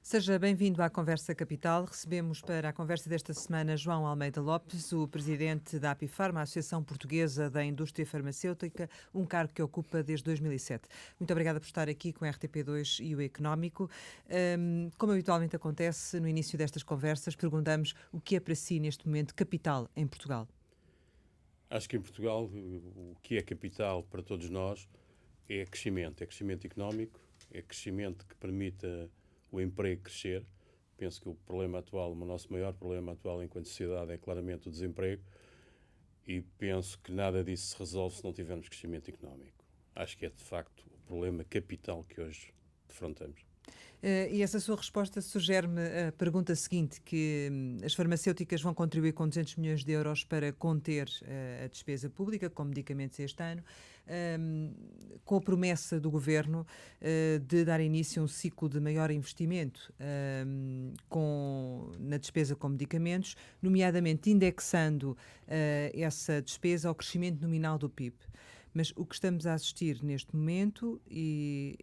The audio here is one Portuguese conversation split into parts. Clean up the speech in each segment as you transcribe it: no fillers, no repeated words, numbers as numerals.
Seja bem-vindo à Conversa Capital. Recebemos para a conversa desta semana João Almeida Lopes, o presidente da Apifarma, a Associação Portuguesa da Indústria Farmacêutica, um cargo que ocupa desde 2007. Muito obrigada por estar aqui com a RTP2 e o Económico. Como habitualmente acontece, no início destas conversas, perguntamos o que é para si, neste momento, capital em Portugal. Acho que em Portugal o que é capital para todos nós é crescimento. É crescimento económico, é crescimento que permita o emprego crescer. Penso que o problema atual, o nosso maior problema atual enquanto sociedade é claramente o desemprego e penso que nada disso se resolve se não tivermos crescimento económico. Acho que é de facto o problema capital que hoje defrontamos. E essa sua resposta sugere-me a pergunta seguinte, que as farmacêuticas vão contribuir com 200 milhões de euros para conter a despesa pública com medicamentos este ano, com a promessa do Governo de dar início a um ciclo de maior investimento na despesa com medicamentos, nomeadamente indexando essa despesa ao crescimento nominal do PIB. Mas o que estamos a assistir neste momento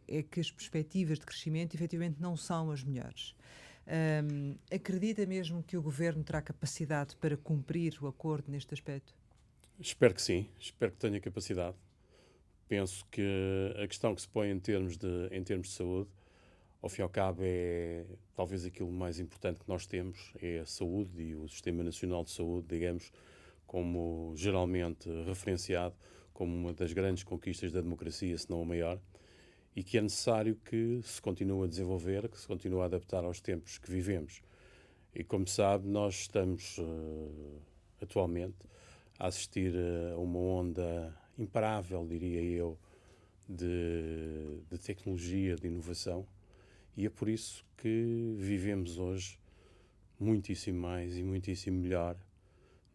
é que as perspectivas de crescimento efetivamente não são as melhores. Acredita mesmo que o Governo terá capacidade para cumprir o acordo neste aspecto? Espero que sim, espero que tenha capacidade. Penso que a questão que se põe em termos de saúde, ao fim e ao cabo, é talvez aquilo mais importante que nós temos, é a saúde e o Sistema Nacional de Saúde, digamos, como geralmente referenciado como uma das grandes conquistas da democracia, se não a maior, e que é necessário que se continue a desenvolver, que se continue a adaptar aos tempos que vivemos. E como sabe, nós estamos atualmente a assistir a uma onda imparável, diria eu, de tecnologia, de inovação, e é por isso que vivemos hoje muitíssimo mais e muitíssimo melhor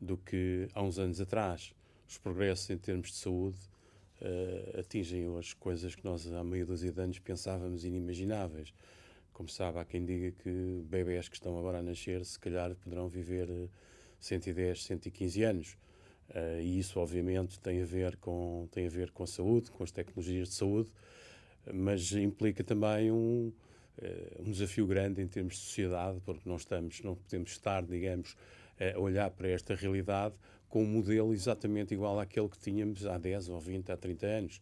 do que há uns anos atrás. Os progressos em termos de saúde atingem hoje coisas que nós há meia dúzia de anos pensávamos inimagináveis. Como sabe, há quem diga que bebés que estão agora a nascer se calhar poderão viver 110, 115 anos. E isso obviamente tem a ver com a saúde, com as tecnologias de saúde, mas implica também um desafio grande em termos de sociedade, porque não podemos estar, digamos, a olhar para esta realidade com um modelo exatamente igual àquele que tínhamos há 10 ou 20, há 30 anos.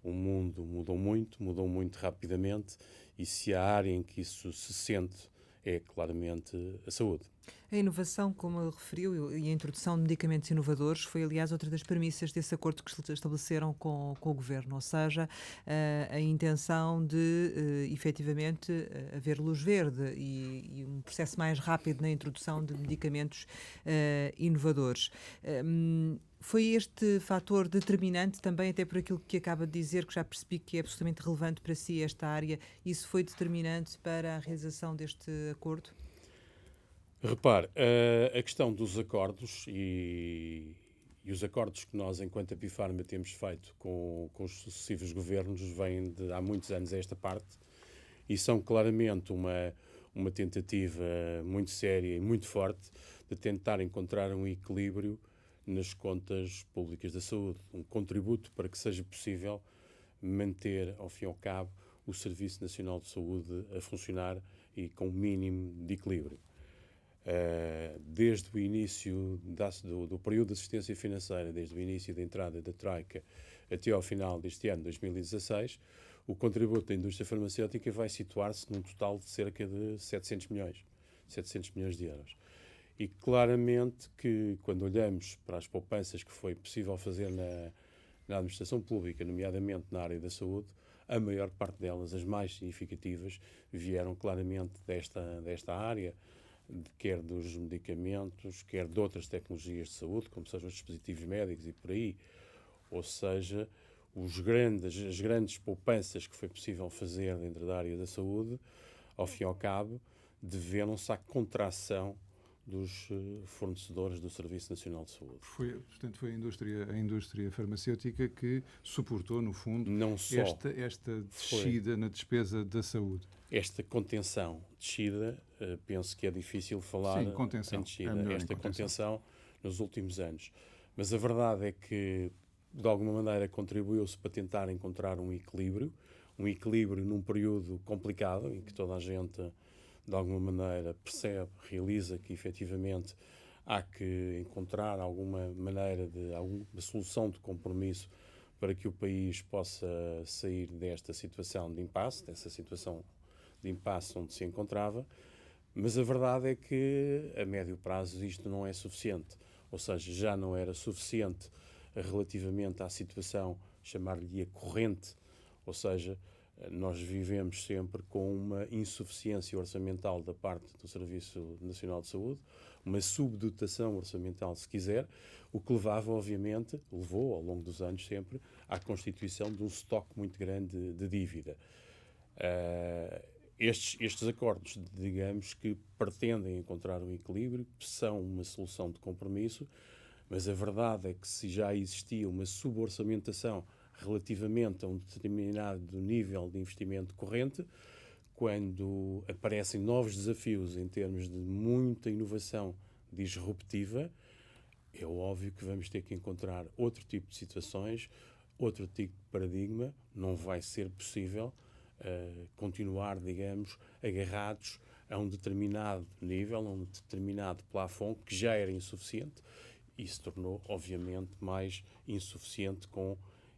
O mundo mudou muito rapidamente, e se há área em que isso se sente é claramente a saúde. A inovação, como ele referiu, e a introdução de medicamentos inovadores foi, aliás, outra das premissas desse acordo que estabeleceram com o Governo, ou seja, a intenção de, efetivamente, haver luz verde e um processo mais rápido na introdução de medicamentos inovadores. Foi este fator determinante também, até por aquilo que acaba de dizer, que já percebi que é absolutamente relevante para si esta área, isso foi determinante para a realização deste acordo? Repare, a questão dos acordos e os acordos que nós, enquanto Apifarma, temos feito com os sucessivos governos vêm de há muitos anos a esta parte e são claramente uma tentativa muito séria e muito forte de tentar encontrar um equilíbrio nas contas públicas da saúde, um contributo para que seja possível manter, ao fim e ao cabo, o Serviço Nacional de Saúde a funcionar e com o mínimo de equilíbrio. Desde o início do período de assistência financeira, desde o início da entrada da Troika até ao final deste ano, 2016, o contributo da indústria farmacêutica vai situar-se num total de cerca de 700 milhões de euros. E claramente que, quando olhamos para as poupanças que foi possível fazer na administração pública, nomeadamente na área da saúde, a maior parte delas, as mais significativas, vieram claramente desta área, quer dos medicamentos, quer de outras tecnologias de saúde, como sejam os dispositivos médicos e por aí. Ou seja, as grandes poupanças que foi possível fazer dentro da área da saúde, ao fim e ao cabo, deveram-se à contração dos fornecedores do Serviço Nacional de Saúde. Portanto, foi a indústria farmacêutica que suportou, no fundo, Não só esta descida na despesa da saúde. Esta contenção, descida, penso que é difícil falar Sim, contenção. em descida. Esta contenção nos últimos anos. Mas a verdade é que, de alguma maneira, contribuiu-se para tentar encontrar um equilíbrio num período complicado, em que toda a gente de alguma maneira percebe, realiza que efetivamente há que encontrar alguma maneira de alguma solução de compromisso para que o país possa sair desta situação de impasse, dessa situação de impasse onde se encontrava, mas a verdade é que a médio prazo isto não é suficiente, ou seja, já não era suficiente relativamente à situação, chamar-lhe corrente, ou seja, nós vivemos sempre com uma insuficiência orçamental da parte do Serviço Nacional de Saúde, uma subdotação orçamental, se quiser, o que levou ao longo dos anos sempre, à constituição de um estoque muito grande de dívida. Estes acordos, digamos que pretendem encontrar um equilíbrio, são uma solução de compromisso, mas a verdade é que se já existia uma suborçamentação relativamente a um determinado nível de investimento corrente, quando aparecem novos desafios em termos de muita inovação disruptiva, é óbvio que vamos ter que encontrar outro tipo de situações, outro tipo de paradigma. Não vai ser possível continuar, digamos, agarrados a um determinado nível, a um determinado plafond que já era insuficiente e se tornou, obviamente, mais insuficiente com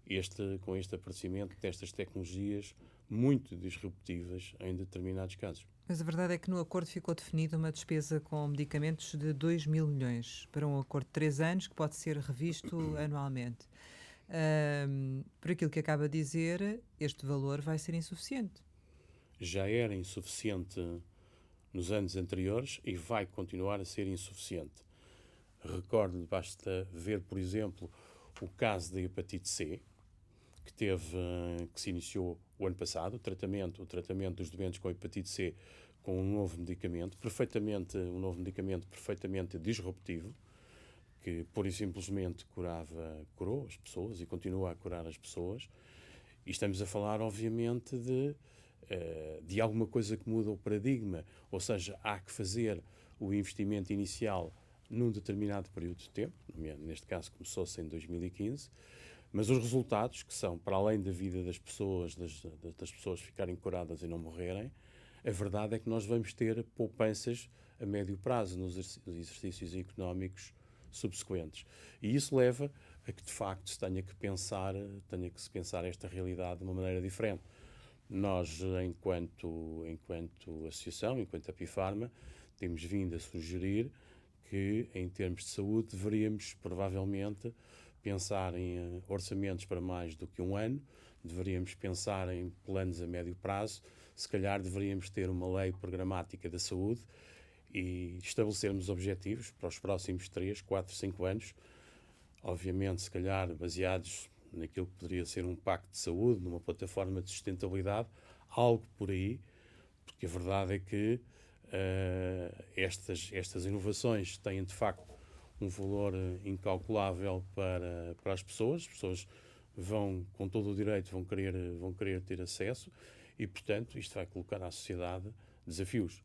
este aparecimento destas tecnologias muito disruptivas em determinados casos. Mas a verdade é que no acordo ficou definida uma despesa com medicamentos de 2 mil milhões para um acordo de 3 anos que pode ser revisto anualmente. Por aquilo que acaba de dizer, este valor vai ser insuficiente. Já era insuficiente nos anos anteriores e vai continuar a ser insuficiente. Recordo-lhe, basta ver, por exemplo, o caso da hepatite C, que se iniciou o ano passado, o tratamento dos doentes com hepatite C com um novo medicamento perfeitamente disruptivo, que pura e simplesmente curou as pessoas e continua a curar as pessoas. E estamos a falar, obviamente, de alguma coisa que muda o paradigma, ou seja, há que fazer o investimento inicial num determinado período de tempo, neste caso começou-se em 2015, mas os resultados, que são para além da vida das pessoas, das pessoas ficarem curadas e não morrerem, a verdade é que nós vamos ter poupanças a médio prazo nos exercícios económicos subsequentes. E isso leva a que, de facto, se tenha que se pensar esta realidade de uma maneira diferente. Nós, enquanto associação, enquanto Apifarma, temos vindo a sugerir que, em termos de saúde, deveríamos, provavelmente, pensar em orçamentos para mais do que um ano, deveríamos pensar em planos a médio prazo, se calhar deveríamos ter uma lei programática da saúde e estabelecermos objetivos para os próximos 3, 4, 5 anos, obviamente, se calhar baseados naquilo que poderia ser um pacto de saúde, numa plataforma de sustentabilidade, algo por aí, porque a verdade é que estas inovações têm, de facto, um valor incalculável para as pessoas vão, com todo o direito, vão querer ter acesso e, portanto, isto vai colocar à sociedade desafios,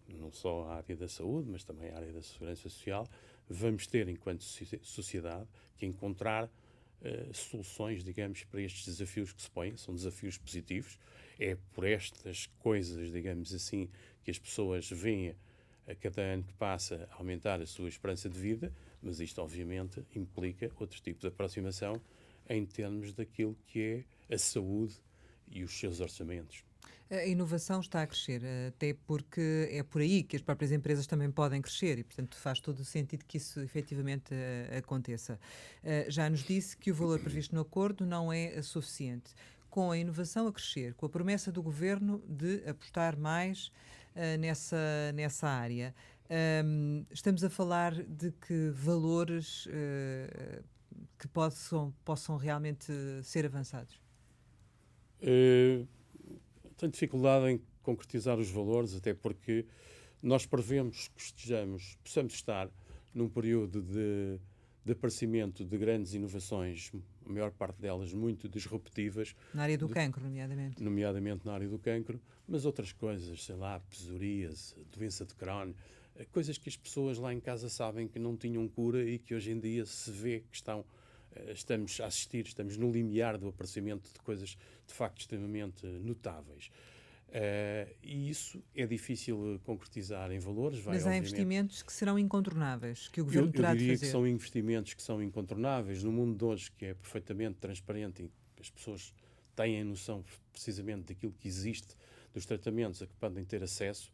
não só à área da saúde, mas também à área da segurança social. Vamos ter, enquanto sociedade, que encontrar soluções, digamos, para estes desafios que se põem. São desafios positivos. É por estas coisas, digamos assim, que as pessoas veem a cada ano que passa aumentar a sua esperança de vida, mas isto, obviamente, implica outro tipo de aproximação em termos daquilo que é a saúde e os seus orçamentos. A inovação está a crescer, até porque é por aí que as próprias empresas também podem crescer e, portanto, faz todo o sentido que isso efetivamente aconteça. Já nos disse que o valor previsto no acordo não é suficiente. Com a inovação a crescer, com a promessa do Governo de apostar mais nessa área, estamos a falar de que valores que possam realmente ser avançados? Tenho dificuldade em concretizar os valores, até porque nós prevemos que possamos estar num período de aparecimento de grandes inovações, a maior parte delas muito disruptivas. Na área do cancro, nomeadamente. Nomeadamente na área do cancro, mas outras coisas, sei lá, psoríase, doença de Crohn, coisas que as pessoas lá em casa sabem que não tinham cura e que hoje em dia se vê que estamos a assistir, estamos no limiar do aparecimento de coisas de facto extremamente notáveis. E isso é difícil concretizar em valores. Mas há investimentos que serão incontornáveis, que o Governo terá eu de diria fazer. que são investimentos que são incontornáveis. No mundo de hoje, que é perfeitamente transparente, e as pessoas têm noção precisamente daquilo que existe, dos tratamentos a que podem ter acesso,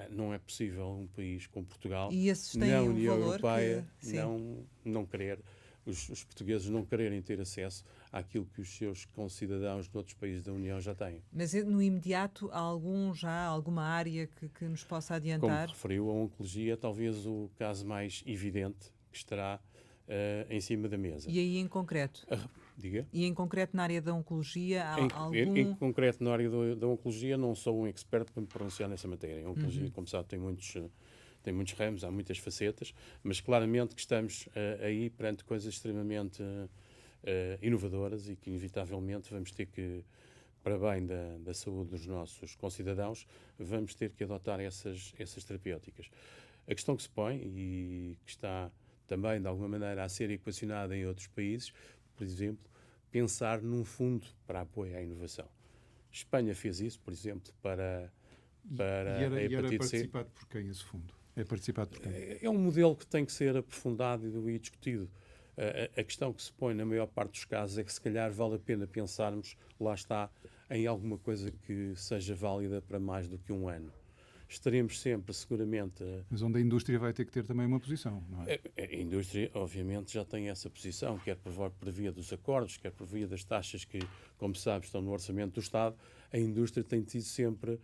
não é possível um país como Portugal, E esses têm na um União valor Europeia, que... Sim. não querer, os portugueses não quererem ter acesso àquilo que os seus concidadãos de outros países da União já têm. Mas no imediato, há alguma área que nos possa Como adiantar? referiu, a oncologia talvez o caso mais evidente que estará em cima da mesa. E aí em concreto? Diga? E em concreto na área da oncologia, há algum... Em concreto, na área da oncologia, não sou um expert para me pronunciar nessa matéria. A oncologia, como sabe, tem muitos ramos, há muitas facetas, mas claramente que estamos aí perante coisas extremamente inovadoras e que, inevitavelmente, vamos ter que, para bem da saúde dos nossos concidadãos, vamos ter que adotar essas terapêuticas. A questão que se põe e que está também, de alguma maneira, a ser equacionada em outros países, por exemplo, pensar num fundo para apoio à inovação. Espanha fez isso, por exemplo, para a hepatite C. E era participado por quem esse fundo? É participado por quem? É um modelo que tem que ser aprofundado e discutido. A questão que se põe na maior parte dos casos é que se calhar vale a pena pensarmos, lá está, em alguma coisa que seja válida para mais do que um ano. Estaremos sempre, seguramente... Mas onde a indústria vai ter que ter também uma posição, não é? A indústria, obviamente, já tem essa posição, quer por via dos acordos, quer por via das taxas que, como sabe, estão no orçamento do Estado. A indústria tem tido sempre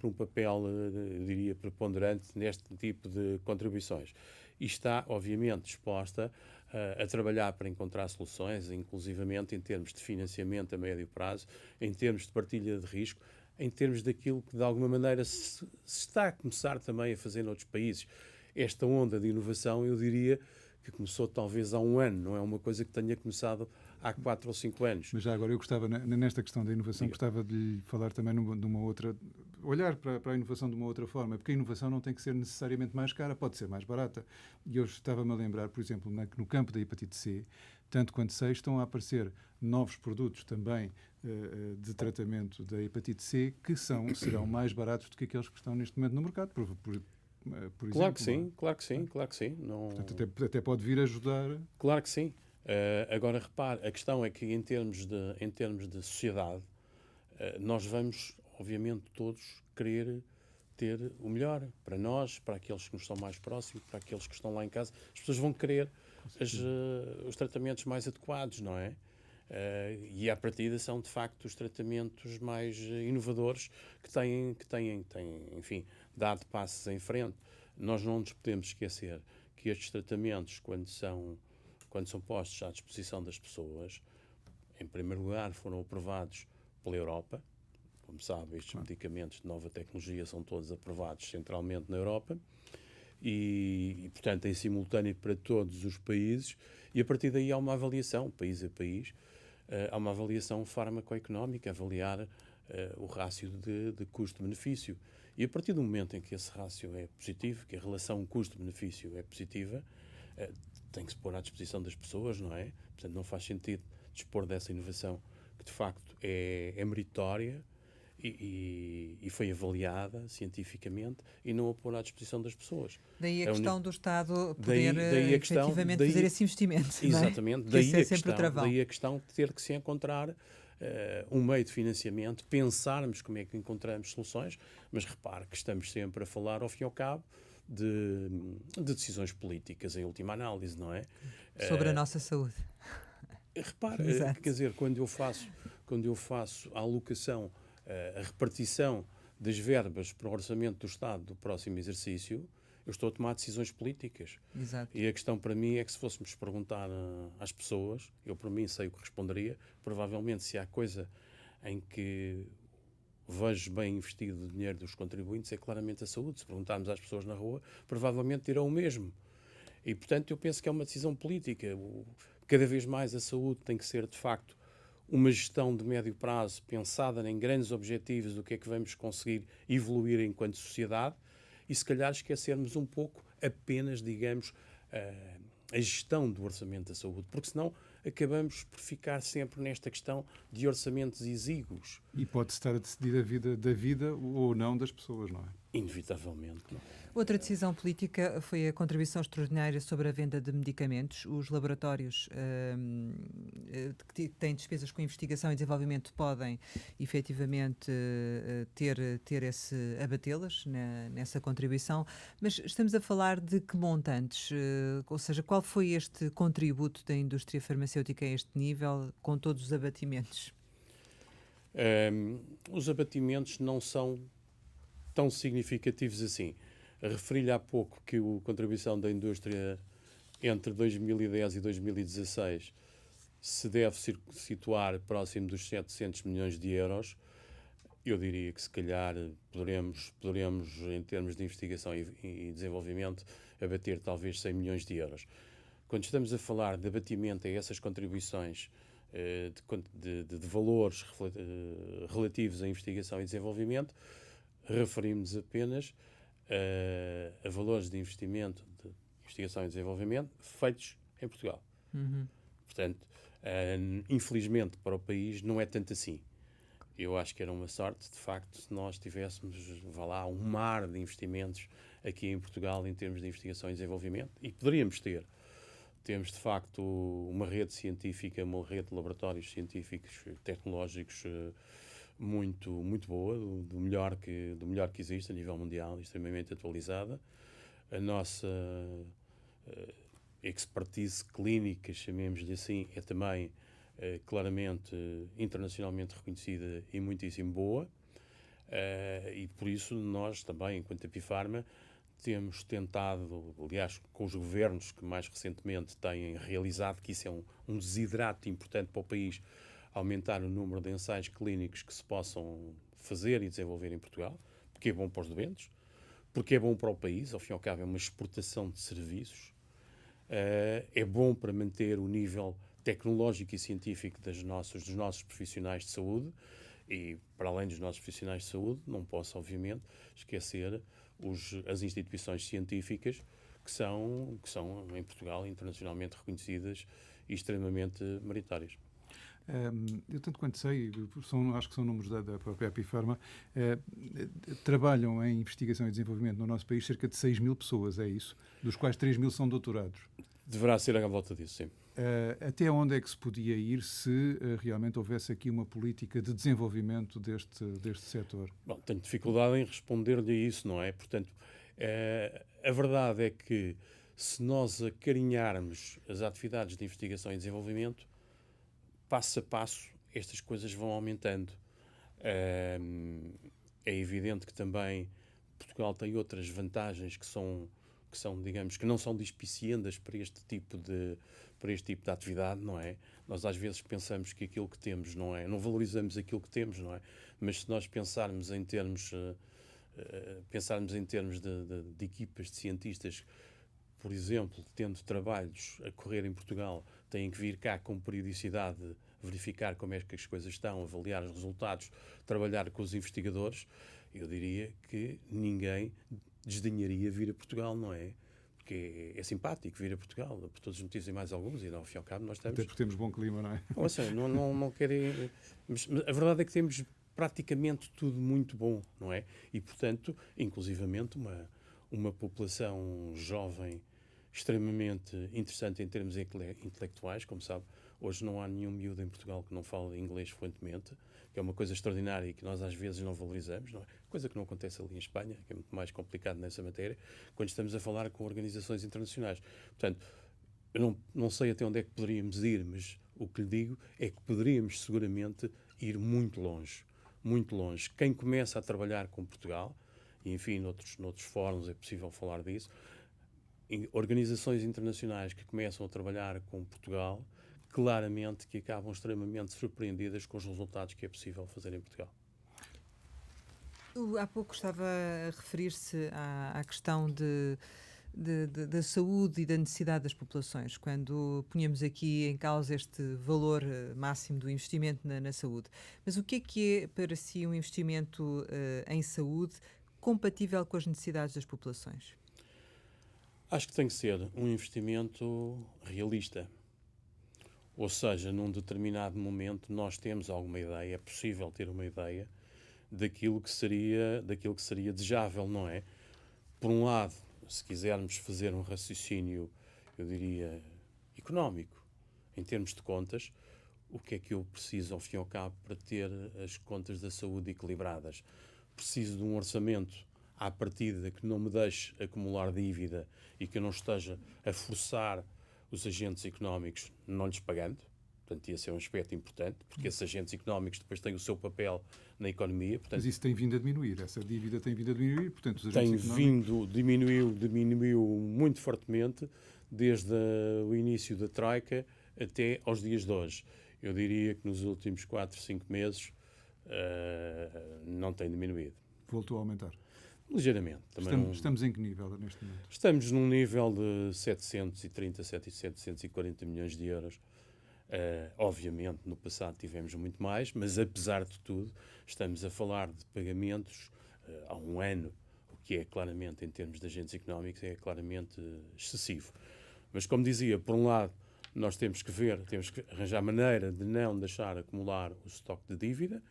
um papel, eu diria, preponderante neste tipo de contribuições. E está, obviamente, disposta a trabalhar para encontrar soluções, inclusivamente em termos de financiamento a médio prazo, em termos de partilha de risco, em termos daquilo que, de alguma maneira, se está a começar também a fazer noutros países. Esta onda de inovação, eu diria que começou talvez há um ano, não é uma coisa que tenha começado há 4 ou 5 anos. Mas já agora eu gostava, nesta questão da inovação, gostava de lhe falar também numa outra... Olhar para a inovação de uma outra forma, porque a inovação não tem que ser necessariamente mais cara, pode ser mais barata. E eu estava-me a lembrar, por exemplo, no campo da hepatite C, tanto quanto sei, estão a aparecer novos produtos também de tratamento da hepatite C que serão mais baratos do que aqueles que estão neste momento no mercado, por exemplo. Claro que sim, claro que sim, claro que sim. Não... Portanto, até pode vir ajudar. Claro que sim. Agora, repare, a questão é que em termos de sociedade, nós vamos, obviamente, todos querer ter o melhor para nós, para aqueles que nos são mais próximos, para aqueles que estão lá em casa. As pessoas vão querer os tratamentos mais adequados, não é? E à partida são, de facto, os tratamentos mais inovadores que têm, enfim, dado passos em frente. Nós não nos podemos esquecer que estes tratamentos, quando são postos à disposição das pessoas, em primeiro lugar, foram aprovados pela Europa. Como sabe, estes medicamentos de nova tecnologia são todos aprovados centralmente na Europa e, portanto, em simultâneo para todos os países. E, a partir daí, há uma avaliação, país a país, há uma avaliação farmacoeconómica, avaliar o rácio de custo-benefício. E, a partir do momento em que esse rácio é positivo, que a relação custo-benefício é positiva, tem que se pôr à disposição das pessoas, não é? Portanto, não faz sentido dispor dessa inovação que, de facto, é meritória e foi avaliada cientificamente e não a pôr à disposição das pessoas. Daí a questão do Estado poder efetivamente fazer esse investimento. Exatamente. Não é? Daí a questão de ter que se encontrar um meio de financiamento, pensarmos como é que encontramos soluções, mas repare que estamos sempre a falar, ao fim e ao cabo, de decisões políticas, em última análise, não é? Sobre a nossa saúde. Repare, quer dizer, quando eu faço a alocação, a repartição das verbas para o orçamento do Estado do próximo exercício, eu estou a tomar decisões políticas. Exato. E a questão para mim é que se fôssemos perguntar às pessoas, eu por mim sei o que responderia, provavelmente se há coisa em que vejo bem investido o dinheiro dos contribuintes é claramente a saúde. Se perguntarmos às pessoas na rua, provavelmente dirão o mesmo. E, portanto, eu penso que é uma decisão política. Cada vez mais a saúde tem que ser, de facto, uma gestão de médio prazo pensada em grandes objetivos do que é que vamos conseguir evoluir enquanto sociedade e, se calhar, esquecermos um pouco apenas, digamos, a gestão do orçamento da saúde, porque senão acabamos por ficar sempre nesta questão de orçamentos exíguos. E pode estar a decidir a vida da vida ou não das pessoas, não é? Inevitavelmente. Não. Outra decisão política foi a contribuição extraordinária sobre a venda de medicamentos. Os laboratórios que têm despesas com investigação e desenvolvimento podem efetivamente abatê-las nessa contribuição, mas estamos a falar de que montantes? Ou seja, qual foi este contributo da indústria farmacêutica a este nível, com todos os abatimentos? Os abatimentos não são tão significativos assim. Referi-lhe há pouco que a contribuição da indústria entre 2010 e 2016 se deve situar próximo dos 700 milhões de euros. Eu diria que se calhar poderemos em termos de investigação e desenvolvimento, abater talvez 100 milhões de euros. Quando estamos a falar de abatimento a essas contribuições de valores relativos à investigação e desenvolvimento, referimos apenas a valores de investimento de investigação e desenvolvimento feitos em Portugal. Portanto, infelizmente para o país não é tanto assim. Eu acho que era uma sorte, de facto, se nós tivéssemos, um mar de investimentos aqui em Portugal em termos de investigação e desenvolvimento, e poderíamos ter. Temos, de facto, uma rede científica, uma rede de laboratórios científicos, tecnológicos muito, muito boa, do melhor que existe a nível mundial, extremamente atualizada. A nossa expertise clínica, chamemos-lhe assim, é também claramente internacionalmente reconhecida e muitíssimo boa. E por isso nós também, enquanto Epifarma, temos tentado, aliás, com os governos que mais recentemente têm realizado, que isso é um desidrato importante para o país, aumentar o número de ensaios clínicos que se possam fazer e desenvolver em Portugal, porque é bom para os doentes, porque é bom para o país, ao fim e ao cabo é uma exportação de serviços, é bom para manter o nível tecnológico e científico dos nossos profissionais de saúde, e para além dos nossos profissionais de saúde, não posso, obviamente, esquecer as instituições científicas que são em Portugal internacionalmente reconhecidas e extremamente meritórias. Eu, tanto quanto sei, acho que são números da própria Epifarma, trabalham em investigação e desenvolvimento no nosso país cerca de 6 mil pessoas, é isso? Dos quais 3 mil são doutorados. Deverá ser à volta disso, sim. Até onde é que se podia ir se realmente houvesse aqui uma política de desenvolvimento deste setor? Bom, tenho dificuldade em responder-lhe a isso, não é? Portanto, a verdade é que se nós acarinharmos as atividades de investigação e desenvolvimento, passo a passo, estas coisas vão aumentando. É evidente que também Portugal tem outras vantagens que são, digamos, que não são despiciendas para este tipo de atividade, não é? Nós às vezes pensamos que aquilo que temos não valorizamos aquilo que temos, não é? Mas se nós pensarmos em termos de equipas de cientistas, por exemplo, tendo trabalhos a correr em Portugal, têm que vir cá com periodicidade, verificar como é que as coisas estão, avaliar os resultados, trabalhar com os investigadores, eu diria que ninguém desdenharia vir a Portugal, não é? Porque é simpático vir a Portugal, por todos os motivos e mais alguns, e ao fim e ao cabo nós estamos... Até porque temos bom clima, não é? Ouça, não querem... Mas a verdade é que temos praticamente tudo muito bom, não é? E, portanto, inclusivamente uma população jovem extremamente interessante em termos intelectuais, como sabe, hoje não há nenhum miúdo em Portugal que não fale inglês fluentemente, que é uma coisa extraordinária e que nós às vezes não valorizamos, não é? Coisa que não acontece ali em Espanha, que é muito mais complicado nessa matéria, quando estamos a falar com organizações internacionais. Portanto, eu não sei até onde é que poderíamos ir, mas o que lhe digo é que poderíamos seguramente ir muito longe, muito longe. Quem começa a trabalhar com Portugal, e enfim, noutros fóruns é possível falar disso, organizações internacionais que começam a trabalhar com Portugal, claramente que acabam extremamente surpreendidas com os resultados que é possível fazer em Portugal. Há pouco estava a referir-se à questão da saúde e da necessidade das populações, quando punhamos aqui em causa este valor máximo do investimento na saúde. Mas o que é para si um investimento em saúde compatível com as necessidades das populações? Acho que tem que ser um investimento realista. Ou seja, num determinado momento nós temos alguma ideia, é possível ter uma ideia daquilo que seria desejável, não é? Por um lado, se quisermos fazer um raciocínio, eu diria, económico, em termos de contas, o que é que eu preciso, ao fim e ao cabo, para ter as contas da saúde equilibradas? Preciso de um orçamento à partida que não me deixe acumular dívida e que eu não esteja a forçar os agentes económicos não lhes pagando. Portanto, ia ser um aspecto importante, porque esses agentes económicos depois têm o seu papel na economia. Portanto, Mas isso tem vindo a diminuir, essa dívida tem vindo a diminuir, portanto, os tem agentes económicos... diminuiu muito fortemente desde o início da Troika até aos dias de hoje. Eu diria que nos últimos 4, 5 meses não tem diminuído. Voltou a aumentar. Ligeiramente. Estamos em que nível neste momento? Estamos num nível de 730, 740 milhões de euros. Obviamente, no passado tivemos muito mais, mas apesar de tudo, estamos a falar de pagamentos há um ano, o que é claramente, em termos de agentes económicos, é claramente excessivo. Mas, como dizia, por um lado, nós temos que arranjar maneira de não deixar acumular o estoque de dívida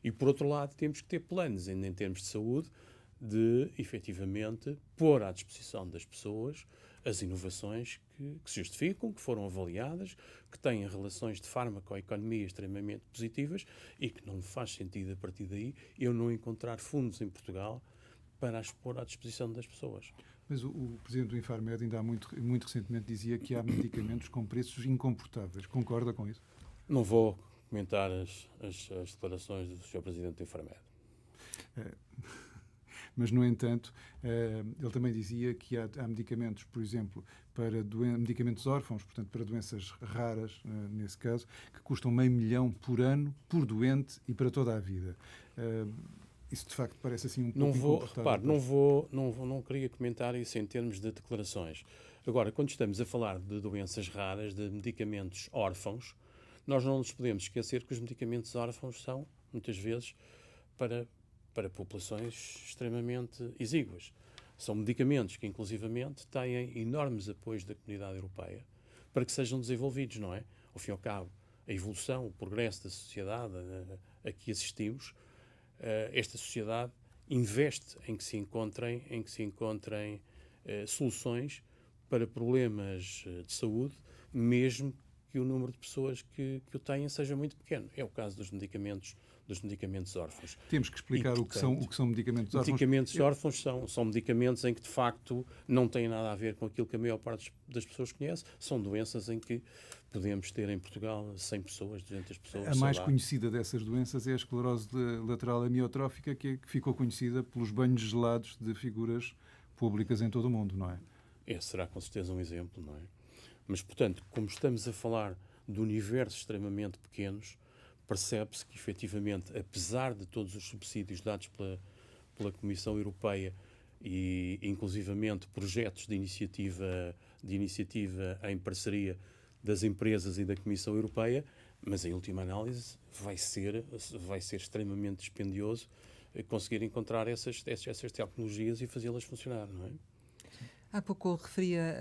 e, por outro lado, temos que ter planos em termos de saúde de, efetivamente, pôr à disposição das pessoas as inovações que se justificam, que foram avaliadas, que têm relações de farmacoeconomia extremamente positivas e que não faz sentido, a partir daí, eu não encontrar fundos em Portugal para as pôr à disposição das pessoas. Mas o presidente do Infarmed ainda há muito recentemente dizia que há medicamentos com preços incomportáveis. Concorda com isso? Não vou comentar as declarações do Sr. Presidente do Infarmed. Mas, no entanto, ele também dizia que há medicamentos, por exemplo, para medicamentos órfãos, portanto, para doenças raras, nesse caso, que custam $500 000 por ano, por doente e para toda a vida. Isso, de facto, parece assim um pouco incomportável. Repare, não queria comentar isso em termos de declarações. Agora, quando estamos a falar de doenças raras, de medicamentos órfãos, nós não nos podemos esquecer que os medicamentos órfãos são, muitas vezes, para populações extremamente exíguas. São medicamentos que, inclusivamente, têm enormes apoios da comunidade europeia para que sejam desenvolvidos, não é? Ao fim e ao cabo, a evolução, o progresso da sociedade a que assistimos, esta sociedade investe em que se encontrem soluções para problemas de saúde, mesmo que o número de pessoas que o tenham seja muito pequeno. É o caso dos medicamentos órfãos. Temos que explicar o que são medicamentos órfãos. Medicamentos órfãos são medicamentos em que, de facto, não têm nada a ver com aquilo que a maior parte das pessoas conhece. São doenças em que podemos ter em Portugal 100 pessoas, 200 pessoas. A mais conhecida dessas doenças é a esclerose lateral amiotrófica, que ficou conhecida pelos banhos gelados de figuras públicas em todo o mundo, não é? Esse será com certeza um exemplo, não é? Mas, portanto, como estamos a falar de universos extremamente pequenos, percebe-se que, efetivamente, apesar de todos os subsídios dados pela Comissão Europeia e, inclusivamente, projetos de iniciativa em parceria das empresas e da Comissão Europeia, mas, em última análise, vai ser extremamente dispendioso conseguir encontrar essas tecnologias e fazê-las funcionar, não é? Há pouco referia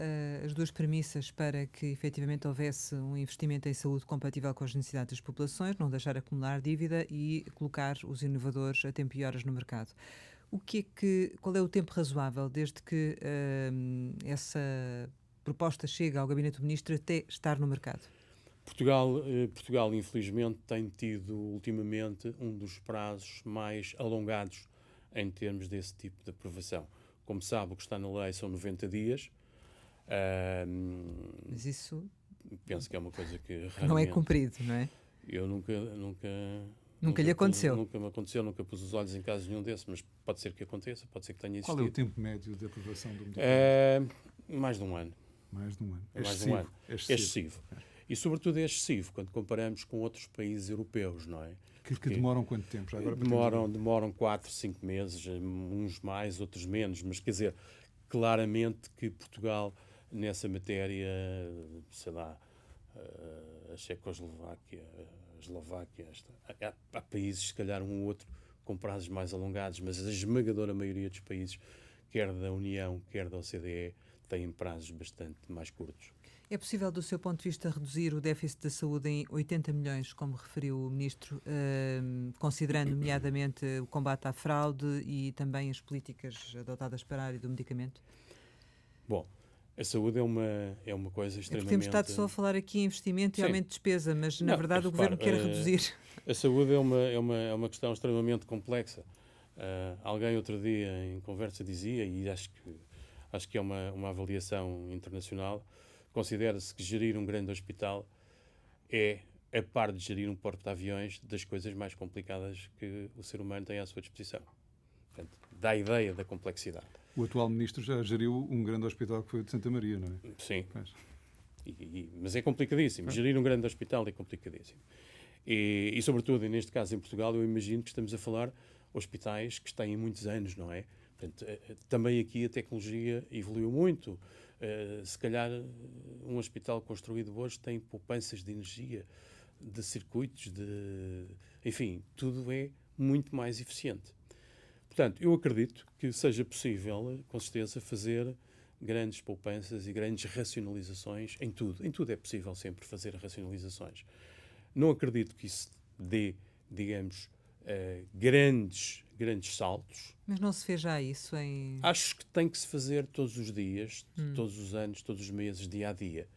as duas premissas para que efetivamente houvesse um investimento em saúde compatível com as necessidades das populações, não deixar acumular dívida e colocar os inovadores a tempo e horas no mercado. Qual é o tempo razoável desde que essa proposta chega ao Gabinete do Ministro até estar no mercado? Portugal, infelizmente, tem tido ultimamente um dos prazos mais alongados em termos desse tipo de aprovação. Como sabe, o que está na lei são 90 dias. Mas isso... Penso que é uma coisa que raramente... Não é cumprido, não é? Eu nunca lhe aconteceu? Nunca me aconteceu, nunca pus os olhos em caso nenhum desses, mas pode ser que aconteça, pode ser que tenha existido. Qual é o tempo médio de aprovação do medicamento? Mais de um ano. Mais de um ano. É excessivo. E, sobretudo, é excessivo quando comparamos com outros países europeus, não é? Que demoram quanto tempo? Já agora demoram 4, 5 meses, uns mais, outros menos, mas quer dizer, claramente que Portugal, nessa matéria, sei lá, a Checoslováquia, a Eslováquia, há países, se calhar um ou outro, com prazos mais alongados, mas a esmagadora maioria dos países, quer da União, quer da OCDE, têm prazos bastante mais curtos. É possível, do seu ponto de vista, reduzir o déficit da saúde em 80 milhões, como referiu o Ministro, considerando nomeadamente o combate à fraude e também as políticas adotadas para a área do medicamento? Bom, a saúde é uma coisa extremamente... Temos estado só a falar aqui em investimento e Sim. aumento de despesa, mas na verdade o repara, Governo quer reduzir. A saúde é uma questão extremamente complexa. Alguém outro dia em conversa dizia, e acho que é uma avaliação internacional, considera-se que gerir um grande hospital é, a par de gerir um porta-aviões, das coisas mais complicadas que o ser humano tem à sua disposição. Portanto, dá a ideia da complexidade. O atual ministro já geriu um grande hospital que foi o de Santa Maria, não é? Sim. Mas é complicadíssimo. Gerir um grande hospital é complicadíssimo. E sobretudo, neste caso em Portugal, eu imagino que estamos a falar hospitais que têm muitos anos, não é? Portanto, também aqui a tecnologia evoluiu muito. Se calhar um hospital construído hoje tem poupanças de energia, de circuitos, enfim, tudo é muito mais eficiente. Portanto, eu acredito que seja possível, com certeza, fazer grandes poupanças e grandes racionalizações em tudo. Em tudo é possível sempre fazer racionalizações. Não acredito que isso dê, digamos, grandes saltos. Mas não se fez já isso em... Acho que tem que se fazer todos os dias, todos os anos, todos os meses, dia a dia.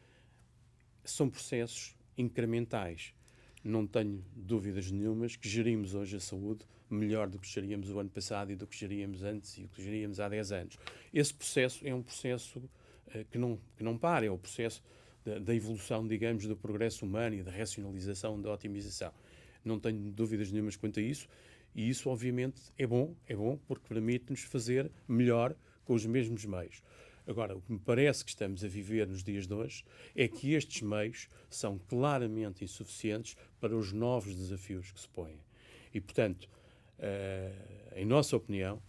São processos incrementais. Não tenho dúvidas nenhumas que gerimos hoje a saúde melhor do que geríamos o ano passado e do que geríamos antes e do que geríamos há 10 anos. Esse processo é um processo que não para, é o processo da evolução, digamos, do progresso humano e da racionalização, da otimização. Não tenho dúvidas nenhumas quanto a isso, e isso, obviamente, é bom porque permite-nos fazer melhor com os mesmos meios. Agora, o que me parece que estamos a viver nos dias de hoje é que estes meios são claramente insuficientes para os novos desafios que se põem. E, portanto, em nossa opinião,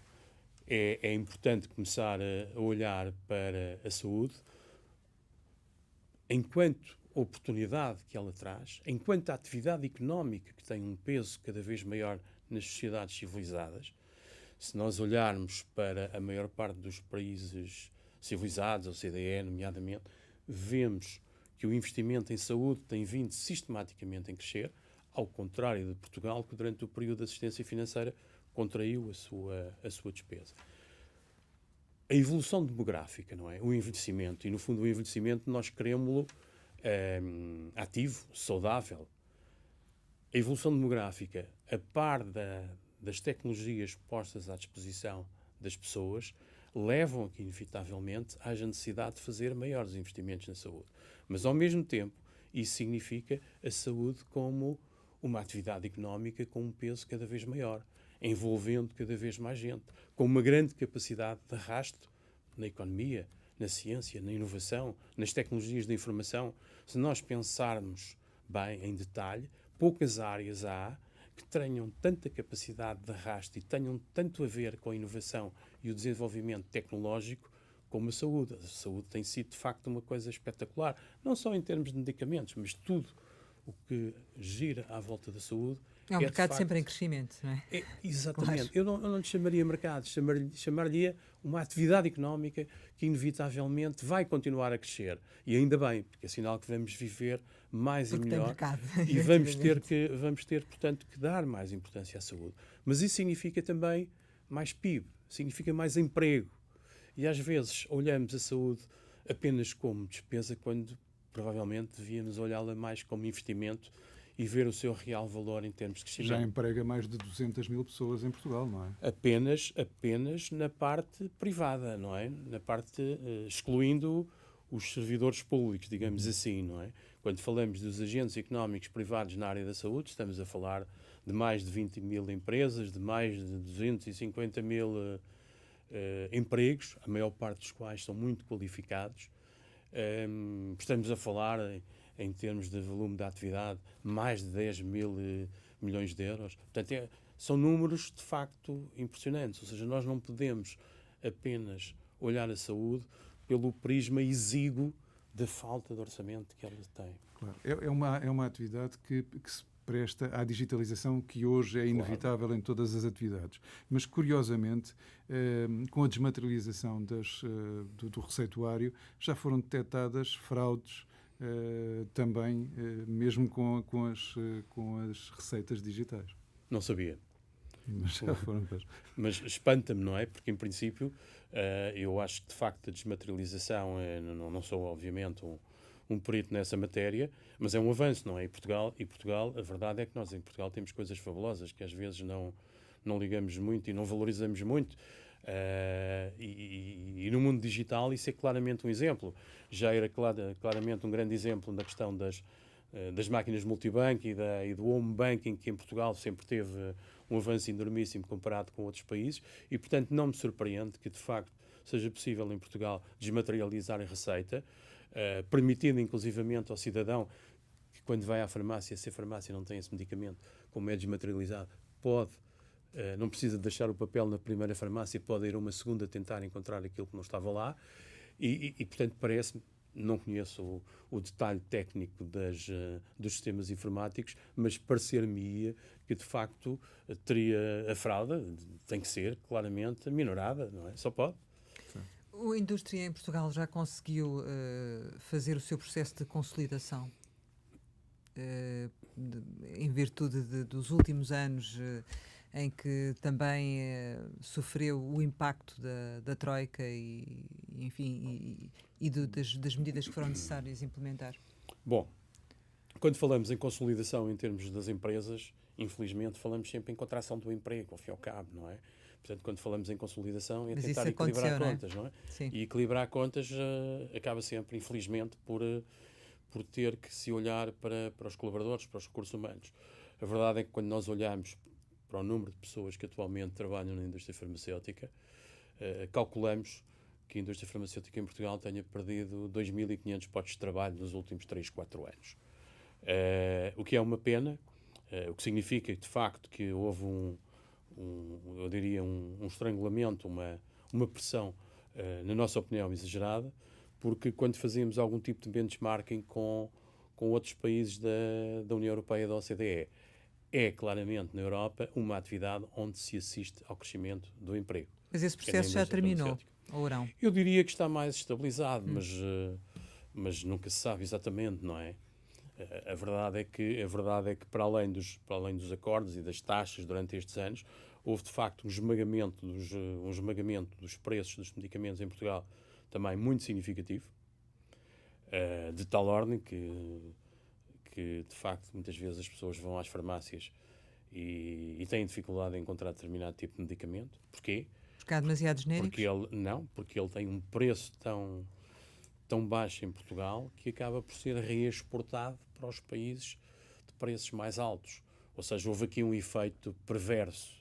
é importante começar a olhar para a saúde enquanto oportunidade que ela traz, enquanto a atividade económica que tem um peso cada vez maior nas sociedades civilizadas. Se nós olharmos para a maior parte dos países civilizados, a OCDE, nomeadamente, vemos que o investimento em saúde tem vindo sistematicamente a crescer, ao contrário de Portugal, que durante o período de assistência financeira contraiu a sua despesa. A evolução demográfica, não é? O envelhecimento, e no fundo o envelhecimento nós queremos-lo ativo, saudável. A evolução demográfica, a par das tecnologias postas à disposição das pessoas, levam a que, inevitavelmente, haja necessidade de fazer maiores investimentos na saúde. Mas, ao mesmo tempo, isso significa a saúde como uma atividade económica com um peso cada vez maior, envolvendo cada vez mais gente, com uma grande capacidade de arrasto na economia, na ciência, na inovação, nas tecnologias da informação. Se nós pensarmos bem, em detalhe, poucas áreas há que tenham tanta capacidade de arrasto e tenham tanto a ver com a inovação e o desenvolvimento tecnológico como a saúde. A saúde tem sido, de facto, uma coisa espetacular, não só em termos de medicamentos, mas tudo o que gira à volta da saúde. É um mercado sempre em crescimento, não é? Exatamente. Claro. Eu não lhe chamaria mercado, chamar-lhe uma atividade económica que inevitavelmente vai continuar a crescer. E ainda bem, porque é sinal que vamos viver mais porque e melhor. Tem mercado, e vamos ter, portanto, que dar mais importância à saúde. Mas isso significa também mais PIB, significa mais emprego. E às vezes olhamos a saúde apenas como despesa, quando provavelmente devíamos olhá-la mais como investimento e ver o seu real valor em termos de crescimento. Já emprega mais de 200 mil pessoas em Portugal, não é? Apenas na parte privada, não é? Na parte, excluindo os servidores públicos, digamos assim, não é? Quando falamos dos agentes económicos privados na área da saúde, estamos a falar de mais de 20 mil empresas, de mais de 250 mil empregos, a maior parte dos quais são muito qualificados. Estamos a falar, em termos de volume de atividade, mais de 10 mil milhões de euros. Portanto, são números, de facto, impressionantes. Ou seja, nós não podemos apenas olhar a saúde pelo prisma exíguo da falta de orçamento que ela tem. Claro. É uma atividade que se presta à digitalização que hoje é inevitável em todas as atividades. Mas, curiosamente, com a desmaterialização do receituário, já foram detectadas fraudes também, mesmo com as receitas digitais. Não sabia. Mas já foram. Mas espanta-me, não é? Porque, em princípio, eu acho que, de facto, a desmaterialização, não sou, obviamente, um perito nessa matéria, mas é um avanço, não é? E Portugal, a verdade é que nós, em Portugal, temos coisas fabulosas que, às vezes, não ligamos muito e não valorizamos muito. E no mundo digital isso é claramente um exemplo. Já era claramente um grande exemplo na questão das máquinas multibanco e do home banking, que em Portugal sempre teve um avanço enormíssimo comparado com outros países, e portanto não me surpreende que de facto seja possível em Portugal desmaterializar a receita, permitindo inclusivamente ao cidadão que quando vai à farmácia, se a farmácia não tem esse medicamento, como é desmaterializado, não precisa deixar o papel na primeira farmácia, pode ir a uma segunda tentar encontrar aquilo que não estava lá, e portanto parece-me, não conheço o detalhe técnico dos sistemas informáticos, mas parecer-me-ia que de facto teria a fraude, tem que ser claramente minorada, não é? Só pode. A indústria em Portugal já conseguiu fazer o seu processo de consolidação em virtude dos últimos anos em que também sofreu o impacto da Troika das medidas que foram necessárias implementar? Bom, quando falamos em consolidação em termos das empresas, infelizmente falamos sempre em contração do emprego, ao fim e ao cabo, não é? Portanto, quando falamos em consolidação é tentar equilibrar contas, não é? Sim. E equilibrar contas acaba sempre, infelizmente, por ter que se olhar para os colaboradores, para os recursos humanos. A verdade é que quando nós olhamos para o número de pessoas que atualmente trabalham na indústria farmacêutica, calculamos que a indústria farmacêutica em Portugal tenha perdido 2.500 postos de trabalho nos últimos 3, 4 anos. O que é uma pena, o que significa, de facto, que houve eu diria, um estrangulamento, uma pressão, na nossa opinião, exagerada, porque quando fazíamos algum tipo de benchmarking com outros países da União Europeia e da OCDE, é claramente na Europa uma atividade onde se assiste ao crescimento do emprego. Mas esse processo já terminou, ou não? Eu diria que está mais estabilizado, mas nunca se sabe exatamente, não é? A verdade é que para além dos acordos e das taxas durante estes anos, houve de facto um esmagamento dos preços dos medicamentos em Portugal também muito significativo, de tal ordem que de facto muitas vezes as pessoas vão às farmácias e têm dificuldade em encontrar determinado tipo de medicamento. Porquê? Porque há demasiados genéricos? Porque ele tem um preço tão baixo em Portugal que acaba por ser reexportado para os países de preços mais altos. Ou seja, houve aqui um efeito perverso.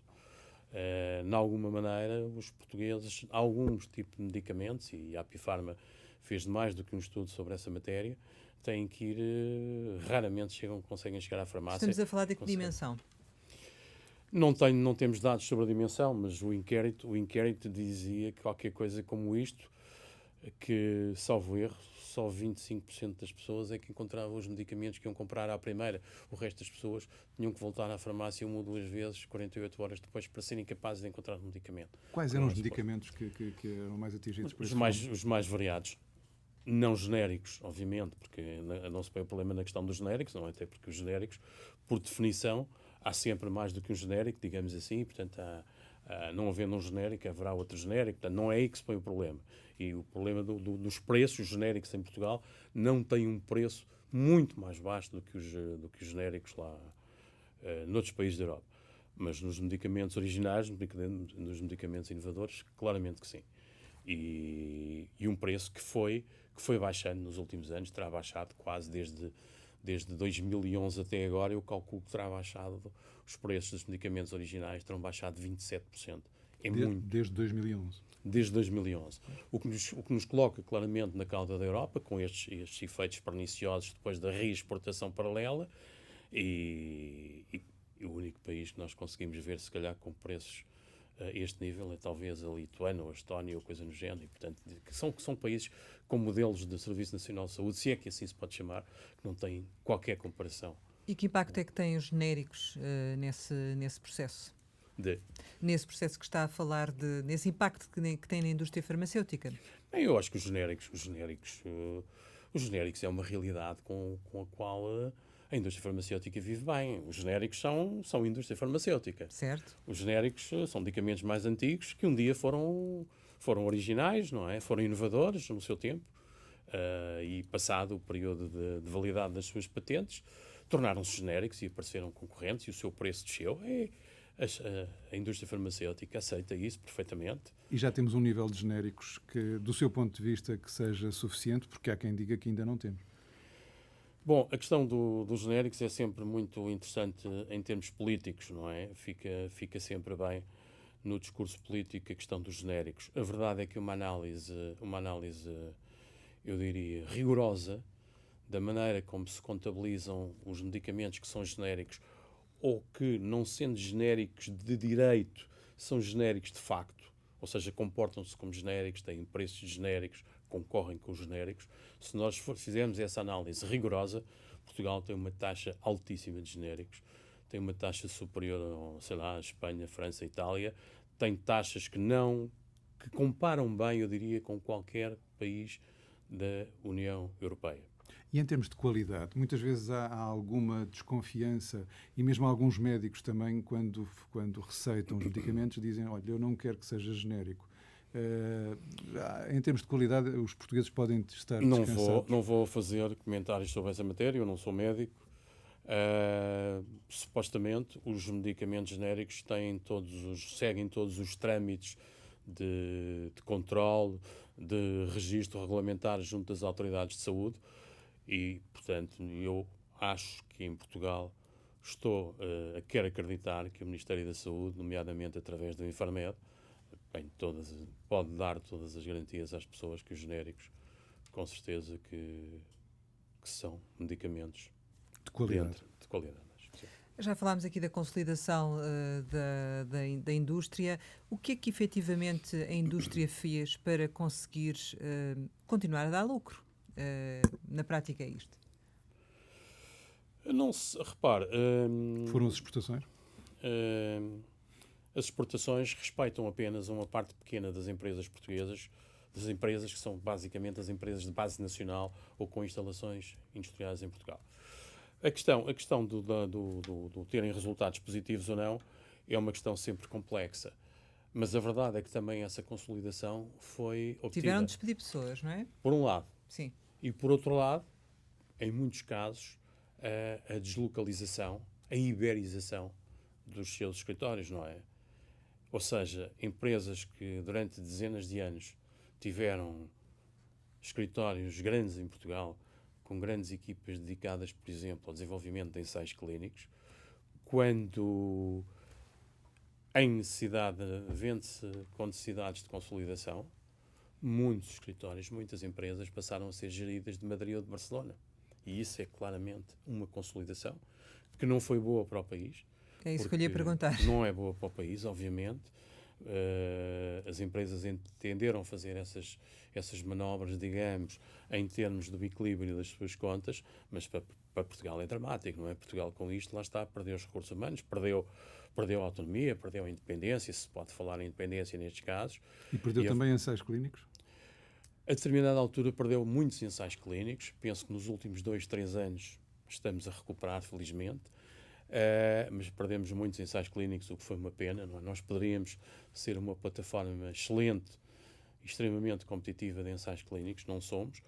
De alguma maneira, os portugueses, alguns tipos de medicamentos, e a Apifarma fez mais do que um estudo sobre essa matéria, têm que ir, raramente conseguem chegar à farmácia. Estamos a falar de que dimensão? Não temos dados sobre a dimensão, mas o inquérito dizia que qualquer coisa como isto, que, salvo erro, só 25% das pessoas é que encontravam os medicamentos que iam comprar à primeira. O resto das pessoas tinham que voltar à farmácia uma ou duas vezes, 48 horas depois, para serem capazes de encontrar o medicamento. Quais eram os medicamentos que eram mais atingidos por isso? Os mais variados. Não genéricos, obviamente, porque não se põe o problema na questão dos genéricos, não é? Até porque os genéricos, por definição, há sempre mais do que um genérico, digamos assim, e, portanto, não havendo um genérico, haverá outro genérico, portanto, não é aí que se põe o problema. E o problema dos preços genéricos em Portugal não tem um preço muito mais baixo do que os genéricos lá noutros países da Europa. Mas nos medicamentos originais, nos medicamentos inovadores, claramente que sim. E um preço que foi baixando nos últimos anos, terá baixado quase desde 2011 até agora. Eu calculo que terá baixado, os preços dos medicamentos originais terão baixado 27%. Muito. Desde 2011. Desde 2011. O que nos coloca claramente na cauda da Europa, com estes efeitos perniciosos depois da reexportação paralela, e o único país que nós conseguimos ver, se calhar, com preços a este nível é talvez a Lituânia ou a Estónia ou coisa no género, e, portanto, que são países com modelos de Serviço Nacional de Saúde, se é que assim se pode chamar, que não têm qualquer comparação E que impacto é que têm os genéricos nesse processo? Nesse processo que está a falar, nesse impacto que tem na indústria farmacêutica? Bem, eu acho que os genéricos é uma realidade com a qual a indústria farmacêutica vive bem. Os genéricos são indústria farmacêutica. Certo. Os genéricos são medicamentos mais antigos que um dia foram originais, não é? Foram inovadores no seu tempo e passado o período de validade das suas patentes, tornaram-se genéricos e apareceram concorrentes e o seu preço desceu. A indústria farmacêutica aceita isso perfeitamente. E já temos um nível de genéricos que, do seu ponto de vista, que seja suficiente, porque há quem diga que ainda não temos. Bom, a questão dos genéricos é sempre muito interessante em termos políticos, não é? Fica sempre bem no discurso político a questão dos genéricos. A verdade é que uma análise, eu diria, rigorosa da maneira como se contabilizam os medicamentos que são genéricos ou que, não sendo genéricos de direito, são genéricos de facto, ou seja, comportam-se como genéricos, têm preços genéricos, concorrem com os genéricos. Se nós fizermos essa análise rigorosa, Portugal tem uma taxa altíssima de genéricos, tem uma taxa superior, sei lá, a Espanha, França, Itália, tem taxas que comparam bem, eu diria, com qualquer país da União Europeia. E em termos de qualidade, muitas vezes há alguma desconfiança e mesmo alguns médicos também, quando receitam os medicamentos, dizem, olha, eu não quero que seja genérico. Em termos de qualidade, os portugueses podem estar descansados. Não vou fazer comentários sobre essa matéria, eu não sou médico. Supostamente, os medicamentos genéricos seguem todos os trâmites de controle, de registro regulamentar junto das autoridades de saúde. E, portanto, eu acho que em Portugal quero acreditar que o Ministério da Saúde, nomeadamente através do Infarmed, pode dar todas as garantias às pessoas que os genéricos, com certeza, que são medicamentos de qualidade. De qualidade. Já falámos aqui da consolidação da indústria. O que é que efetivamente a indústria fez para conseguir continuar a dar lucro? Na prática é isto? Não se repare. Foram as exportações? As exportações respeitam apenas uma parte pequena das empresas portuguesas, das empresas que são basicamente as empresas de base nacional ou com instalações industriais em Portugal. A questão do terem resultados positivos ou não é uma questão sempre complexa. Mas a verdade é que também essa consolidação foi obtida. Tiveram de despedir pessoas, não é? Por um lado. Sim. E por outro lado, em muitos casos, a deslocalização, a iberização dos seus escritórios, não é? Ou seja, empresas que durante dezenas de anos tiveram escritórios grandes em Portugal, com grandes equipas dedicadas, por exemplo, ao desenvolvimento de ensaios clínicos, quando em necessidade, vende-se com necessidades de consolidação, muitos escritórios, muitas empresas passaram a ser geridas de Madrid ou de Barcelona. E isso é claramente uma consolidação que não foi boa para o país. É isso que eu lhe ia perguntar. Não é boa para o país, obviamente. As empresas entenderam fazer essas manobras, digamos, em termos do equilíbrio das suas contas, mas para Portugal é dramático, não é? Portugal com isto, lá está, perdeu os recursos humanos, perdeu a autonomia, perdeu a independência, se pode falar em independência nestes casos. E perdeu também ensaios clínicos? A determinada altura perdeu muitos ensaios clínicos, penso que nos últimos 2, 3 anos estamos a recuperar, felizmente. Mas perdemos muitos ensaios clínicos, o que foi uma pena. Não é? Nós poderíamos ser uma plataforma excelente, extremamente competitiva de ensaios clínicos, não somos,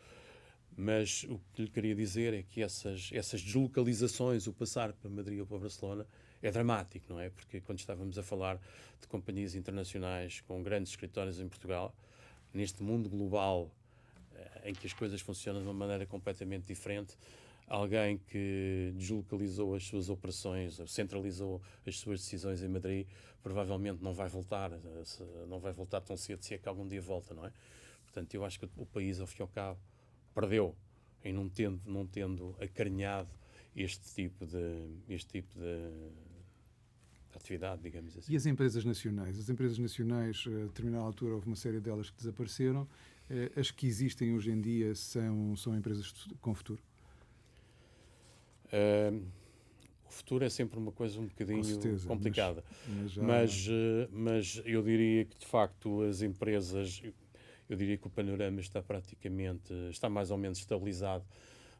mas o que lhe queria dizer é que essas deslocalizações, o passar para Madrid ou para Barcelona, é dramático, não é? Porque quando estávamos a falar de companhias internacionais com grandes escritórios em Portugal, neste mundo global em que as coisas funcionam de uma maneira completamente diferente, alguém que deslocalizou as suas operações, centralizou as suas decisões em Madrid, provavelmente não vai voltar tão cedo, se é que algum dia volta, não é? Portanto, eu acho que o país, ao fim e ao cabo, perdeu em não tendo acarinhado este tipo de atividade, digamos assim. E as empresas nacionais? As empresas nacionais, a determinada altura, houve uma série delas que desapareceram. As que existem hoje em dia são empresas com futuro? futuro é sempre uma coisa um bocadinho certeza, complicada. mas Mas eu diria que, de facto, as empresas, eu diria que o panorama está mais ou menos estabilizado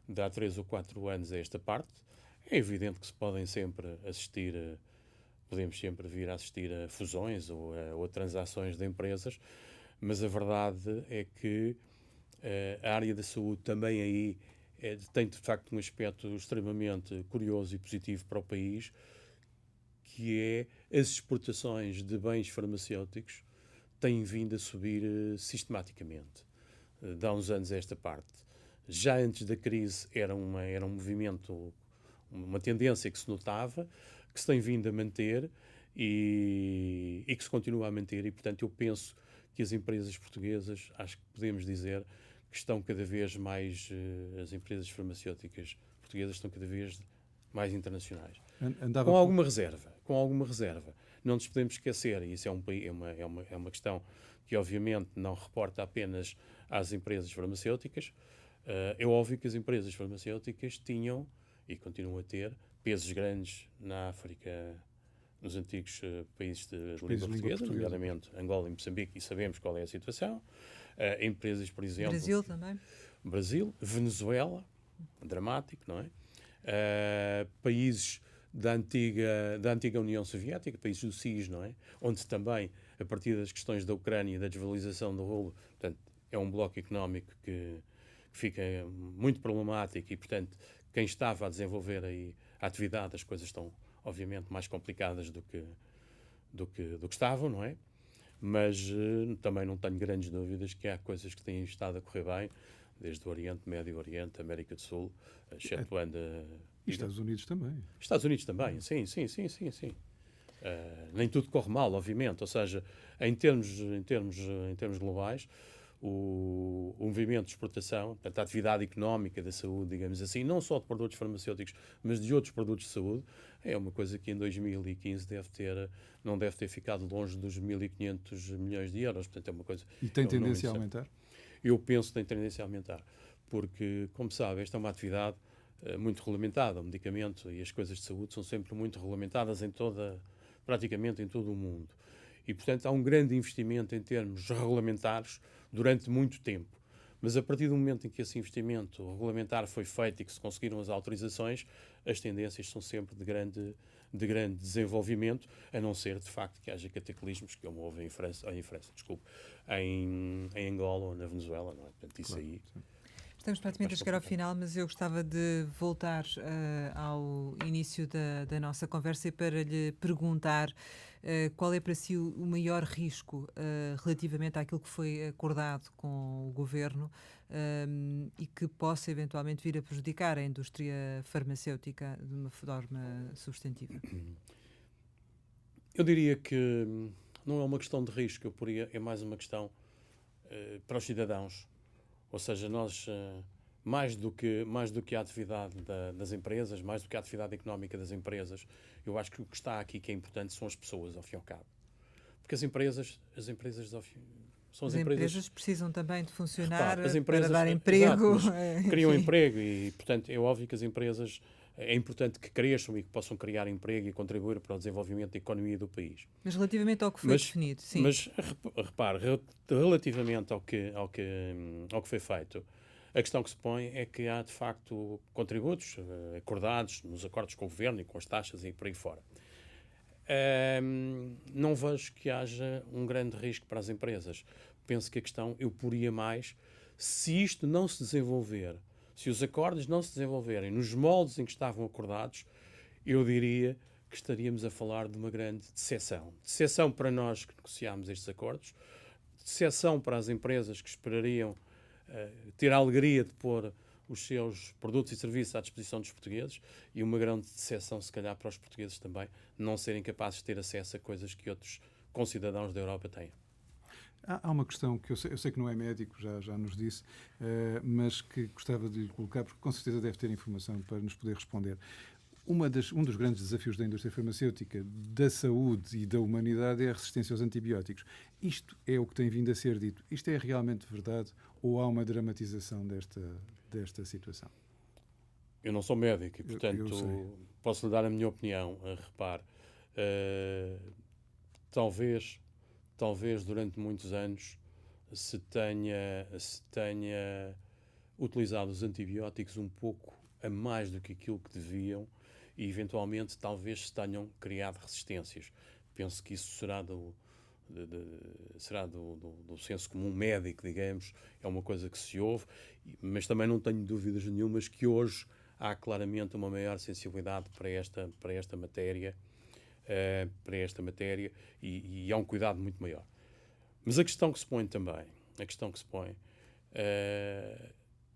de há 3 ou 4 anos a esta parte. É evidente que se podem sempre podemos sempre vir a assistir a fusões ou a transações de empresas, mas a verdade é que a área da saúde também aí tem, de facto, um aspecto extremamente curioso e positivo para o país, que é as exportações de bens farmacêuticos têm vindo a subir sistematicamente, de há uns anos a esta parte. Já antes da crise era um movimento, uma tendência que se notava, que se tem vindo a manter e que se continua a manter, e portanto eu penso que as empresas portuguesas, acho que podemos dizer que estão cada vez mais, as empresas farmacêuticas portuguesas estão cada vez mais internacionais. Com alguma reserva. Não nos podemos esquecer, e isso é uma questão que obviamente não reporta apenas às empresas farmacêuticas. É óbvio que as empresas farmacêuticas tinham e continuam a ter pesos grandes na África, nos antigos países de língua portuguesa, nomeadamente Angola e Moçambique, e sabemos qual é a situação. Empresas, por exemplo... Brasil também. Brasil, Venezuela, dramático, não é? Países da antiga União Soviética, países do CIS, não é? Onde também, a partir das questões da Ucrânia e da desvalorização do rublo, portanto, é um bloco económico que fica muito problemático e, portanto, quem estava a desenvolver aí a atividade, as coisas estão, obviamente, mais complicadas do que estavam, não é? Mas também não tenho grandes dúvidas que há coisas que têm estado a correr bem, desde o Oriente, Médio Oriente, América do Sul, excetuando... E Estados Unidos também. Estados Unidos também, sim. Nem tudo corre mal, obviamente, ou seja, em termos globais, o movimento de exportação, portanto, a atividade económica da saúde, digamos assim, não só de produtos farmacêuticos, mas de outros produtos de saúde, é uma coisa que em 2015 não deve ter ficado longe dos 1.500 milhões de euros. Portanto, é uma coisa... E tem tendência a aumentar? Eu penso que tem tendência a aumentar, porque, como sabe, esta é uma atividade muito regulamentada. O medicamento e as coisas de saúde são sempre muito regulamentadas praticamente em todo o mundo. E, portanto, há um grande investimento em termos regulamentares durante muito tempo. Mas a partir do momento em que esse investimento regulamentar foi feito e que se conseguiram as autorizações, as tendências são sempre de grande desenvolvimento, a não ser, de facto, que haja cataclismos, que houve em Angola ou na Venezuela, não é? Portanto, isso claro, aí... sim. Estamos praticamente a chegar ao final, mas eu gostava de voltar ao início da nossa conversa e para lhe perguntar qual é para si o maior risco relativamente àquilo que foi acordado com o Governo e que possa eventualmente vir a prejudicar a indústria farmacêutica de uma forma substantiva. Eu diria que não é uma questão de risco, é mais uma questão para os cidadãos. Ou seja, nós, mais do que a atividade das empresas, mais do que a atividade económica das empresas, eu acho que o que está aqui que é importante são as pessoas, ao fim e ao cabo. Porque as empresas precisam também de funcionar para dar emprego. Exato, criam emprego e, portanto, é óbvio que as empresas é importante que cresçam e que possam criar emprego e contribuir para o desenvolvimento da economia do país. Mas relativamente ao que foi definido, sim. Mas repare, relativamente ao que foi feito, a questão que se põe é que há, de facto, contributos acordados nos acordos com o Governo e com as taxas e por aí fora. Não vejo que haja um grande risco para as empresas. Penso que a questão, eu poria mais, se isto não se desenvolver, se os acordos não se desenvolverem nos moldes em que estavam acordados, eu diria que estaríamos a falar de uma grande decepção. Decepção para nós que negociámos estes acordos, decepção para as empresas que esperariam ter a alegria de pôr os seus produtos e serviços à disposição dos portugueses e uma grande decepção, se calhar, para os portugueses também não serem capazes de ter acesso a coisas que outros concidadãos da Europa têm. Há uma questão que eu sei que não é médico, já nos disse, mas que gostava de lhe colocar, porque com certeza deve ter informação para nos poder responder. Um dos grandes desafios da indústria farmacêutica, da saúde e da humanidade é a resistência aos antibióticos. Isto é o que tem vindo a ser dito. Isto é realmente verdade ou há uma dramatização desta situação? Eu não sou médico e, portanto, Posso lhe dar a minha opinião. Repare, talvez durante muitos anos se tenha utilizado os antibióticos um pouco a mais do que aquilo que deviam e, eventualmente, talvez se tenham criado resistências. Penso que isso será do senso comum médico, digamos, é uma coisa que se ouve, mas também não tenho dúvidas nenhumas que hoje há claramente uma maior sensibilidade para esta matéria, e há um cuidado muito maior. Mas a questão que se põe também,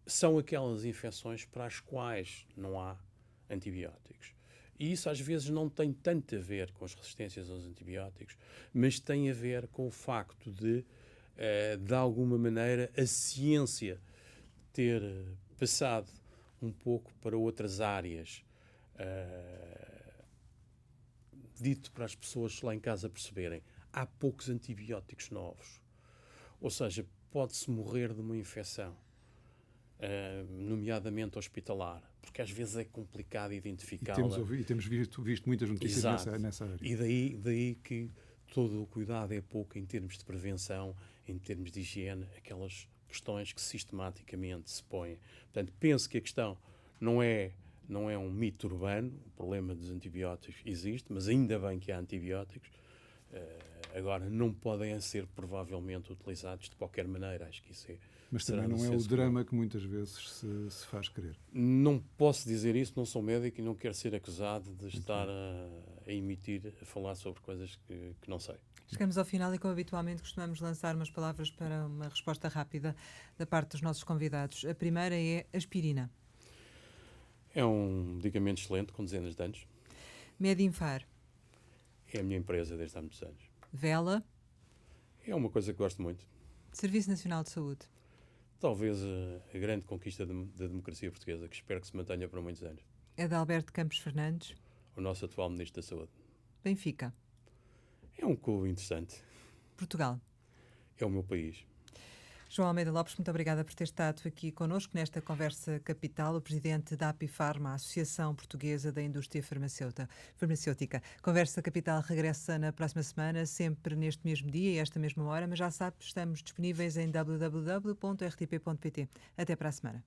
são aquelas infecções para as quais não há antibióticos. E isso às vezes não tem tanto a ver com as resistências aos antibióticos, mas tem a ver com o facto de alguma maneira, a ciência ter passado um pouco para outras áreas, dito para as pessoas lá em casa perceberem, há poucos antibióticos novos. Ou seja, pode-se morrer de uma infecção, nomeadamente hospitalar, porque às vezes é complicado identificá-la. E temos visto muitas notícias nessa área. E daí que todo o cuidado é pouco em termos de prevenção, em termos de higiene, aquelas questões que sistematicamente se põem. Portanto, penso que a questão não é um mito urbano, o problema dos antibióticos existe, mas ainda bem que há antibióticos. Agora, não podem ser provavelmente utilizados de qualquer maneira, acho que isso é... Mas também não é o drama que muitas vezes se faz crer. Não posso dizer isso, não sou médico e não quero ser acusado de estar a falar sobre coisas que não sei. Chegamos ao final e, como habitualmente, costumamos lançar umas palavras para uma resposta rápida da parte dos nossos convidados. A primeira é aspirina. É um medicamento excelente, com dezenas de anos. Medinfar. É a minha empresa desde há muitos anos. Vela. É uma coisa que gosto muito. Serviço Nacional de Saúde. Talvez a grande conquista da democracia portuguesa, que espero que se mantenha por muitos anos. Adalberto Campos Fernandes. O nosso atual Ministro da Saúde. Benfica. É um clube interessante. Portugal. É o meu país. João Almeida Lopes, muito obrigada por ter estado aqui connosco nesta Conversa Capital, o presidente da Apifarma, a Associação Portuguesa da Indústria Farmacêutica. Conversa Capital regressa na próxima semana, sempre neste mesmo dia e esta mesma hora, mas já sabe, estamos disponíveis em www.rtp.pt. Até para a semana.